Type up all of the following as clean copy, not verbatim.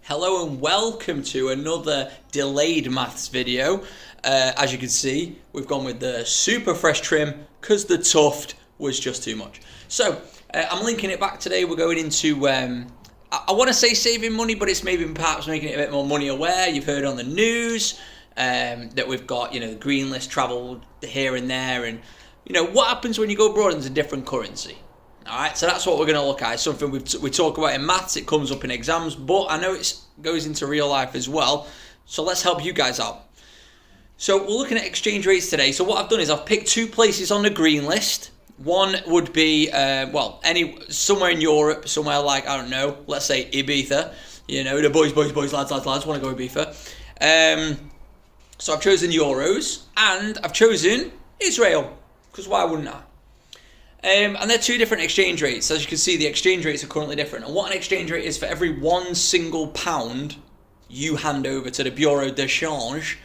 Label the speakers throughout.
Speaker 1: Hello and welcome to another delayed maths video. As you can see, we've gone with the super fresh trim because the tuft was just too much. So I'm linking it back today. We're going into, I want to say saving money, but it's maybe perhaps making it a bit more money aware. You've heard on the news that we've got, the green list travel here and there. And, what happens when you go abroad and there's a different currency? Alright, so that's what we're going to look at. It's something we talk about in maths, it comes up in exams, but I know it goes into real life as well. So let's help you guys out. So we're looking at exchange rates today. So what I've done is I've picked two places on the green list. One would be, somewhere in Europe, somewhere like, I don't know, let's say Ibiza. The boys, lads, want to go Ibiza. So I've chosen euros, and I've chosen Israel, because why wouldn't I? And they're two different exchange rates. As you can see, the exchange rates are currently different. And what an exchange rate is, for every one single pound you hand over to the Bureau de Change,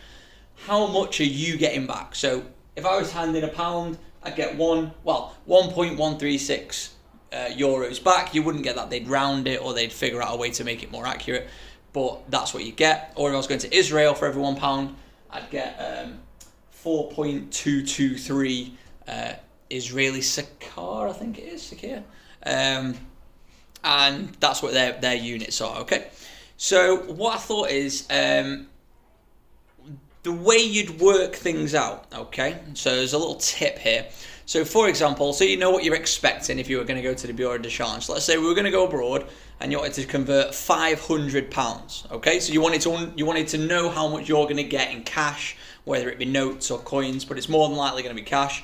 Speaker 1: how much are you getting back? So if I was handing a pound, I'd get 1.136 euros back. You wouldn't get that. They'd round it, or they'd figure out a way to make it more accurate. But that's what you get. Or if I was going to Israel for every £1, I'd get 4.223 Israeli Sakar, I think it is, Sakir. And that's what their units are, okay? So what I thought is the way you'd work things out, okay? So there's a little tip here. So for example, so you know what you're expecting if you were going to go to the Bureau de Change. So let's say we were going to go abroad and you wanted to convert £500, okay? So you wanted to know how much you're going to get in cash, whether it be notes or coins, but it's more than likely going to be cash.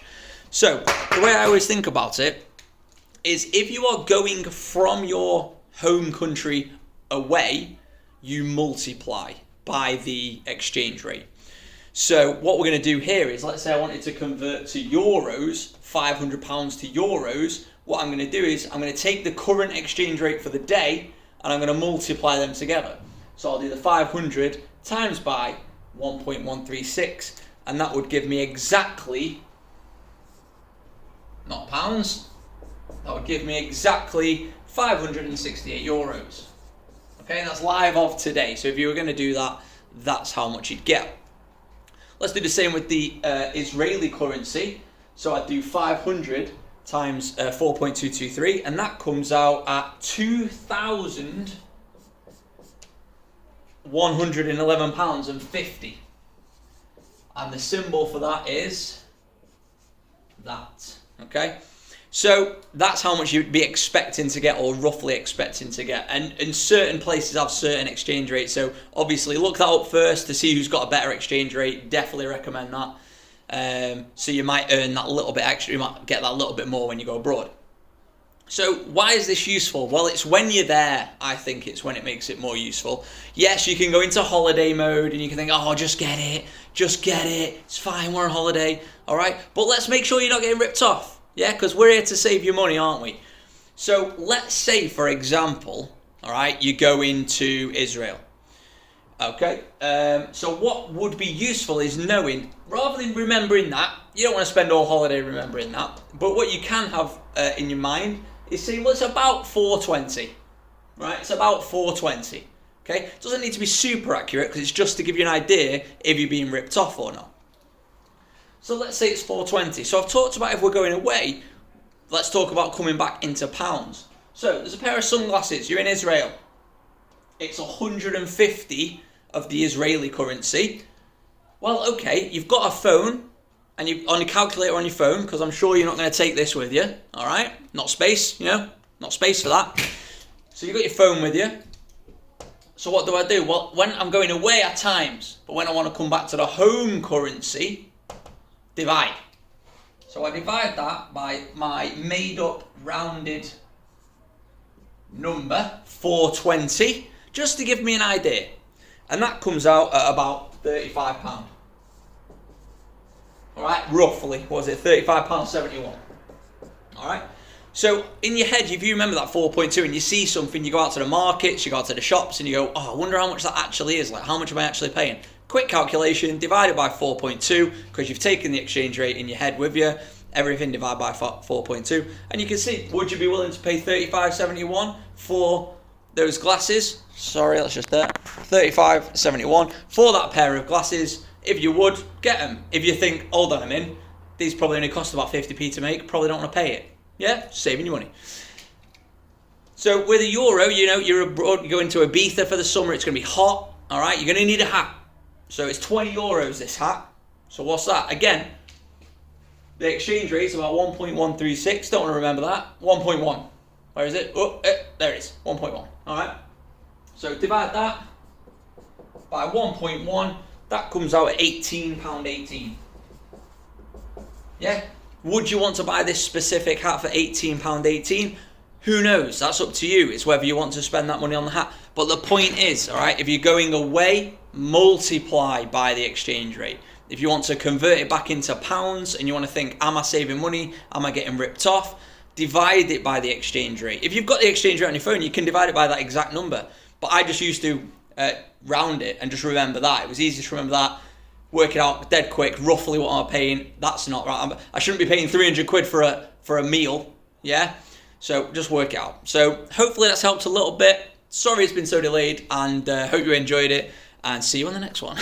Speaker 1: So, the way I always think about it is, if you are going from your home country away, you multiply by the exchange rate. So, what we're going to do here is, let's say I wanted to convert to euros, £500 to euros. What I'm going to do is, I'm going to take the current exchange rate for the day, and I'm going to multiply them together. So, I'll do the 500 times by 1.136, and that would give me exactly... not pounds, that would give me exactly 568 euros. Okay, that's live of today. So if you were going to do that, that's how much you'd get. Let's do the same with the Israeli currency. So I'd do 500 times 4.223, and that comes out at £2,111.50. And the symbol for that is that. Okay, so that's how much you'd be expecting to get, or roughly expecting to get. And certain places have certain exchange rates, so obviously look that up first to see who's got a better exchange rate. Definitely recommend that. So you might earn that little bit extra, you might get that little bit more when you go abroad. So why is this useful? Well, it's when you're there, I think it's when it makes it more useful. Yes, you can go into holiday mode and you can think, oh, just get it, it's fine, we're on holiday, all right? But let's make sure you're not getting ripped off, yeah? Because we're here to save your money, aren't we? So let's say, for example, all right, you go into Israel, okay? So what would be useful is knowing, rather than remembering that, you don't want to spend all holiday remembering that, but what you can have in your mind is saying, well, it's about 420, right? It's about 420, okay? It doesn't need to be super accurate, because it's just to give you an idea if you're being ripped off or not. So let's say it's 420. So I've talked about if we're going away, let's talk about coming back into pounds. So there's a pair of sunglasses, you're in Israel. It's 150 of the Israeli currency. Well, okay, you've got a phone, and you on your calculator on your phone, because I'm sure you're not going to take this with you, all right? Not space, not space for that. So you've got your phone with you. So what do I do? Well, when I'm going away at times, but when I want to come back to the home currency, divide. So I divide that by my made-up rounded number, 420, just to give me an idea. And that comes out at about £35. Alright, roughly, was it £35.71? Alright, so in your head, if you remember that 4.2 and you see something, you go out to the markets, you go out to the shops, and you go, oh, I wonder how much that actually is, like how much am I actually paying? Quick calculation, divided by 4.2, because you've taken the exchange rate in your head with you, everything divided by 4.2, and you can see, would you be willing to pay £35.71 for those glasses, sorry, that's just there, $35.71 for that pair of glasses. If you would, get them. If you think, hold on a minute, these probably only cost about 50p to make, probably don't want to pay it. Yeah, saving your money. So with a euro, you know, you're abroad, you go into Ibiza for the summer, it's going to be hot, all right? You're going to need a hat. So it's 20 euros, this hat. So what's that? Again, the exchange rate's about 1.136. Don't want to remember that. 1.1. Where is it? Oh, there it is. 1.1. All right. So divide that by 1.1. That comes out at £18.18. Yeah. Would you want to buy this specific hat for £18.18? Who knows? That's up to you. It's whether you want to spend that money on the hat. But the point is, all right, if you're going away, multiply by the exchange rate. If you want to convert it back into pounds and you want to think, am I saving money? Am I getting ripped off? Divide it by the exchange rate. If you've got the exchange rate on your phone, you can divide it by that exact number. But I just used to round it and just remember that. It was easy to remember that. Work it out dead quick, roughly what I'm paying. That's not right. I shouldn't be paying 300 quid for a meal. Yeah? So just work it out. So hopefully that's helped a little bit. Sorry it's been so delayed, and hope you enjoyed it, and see you on the next one.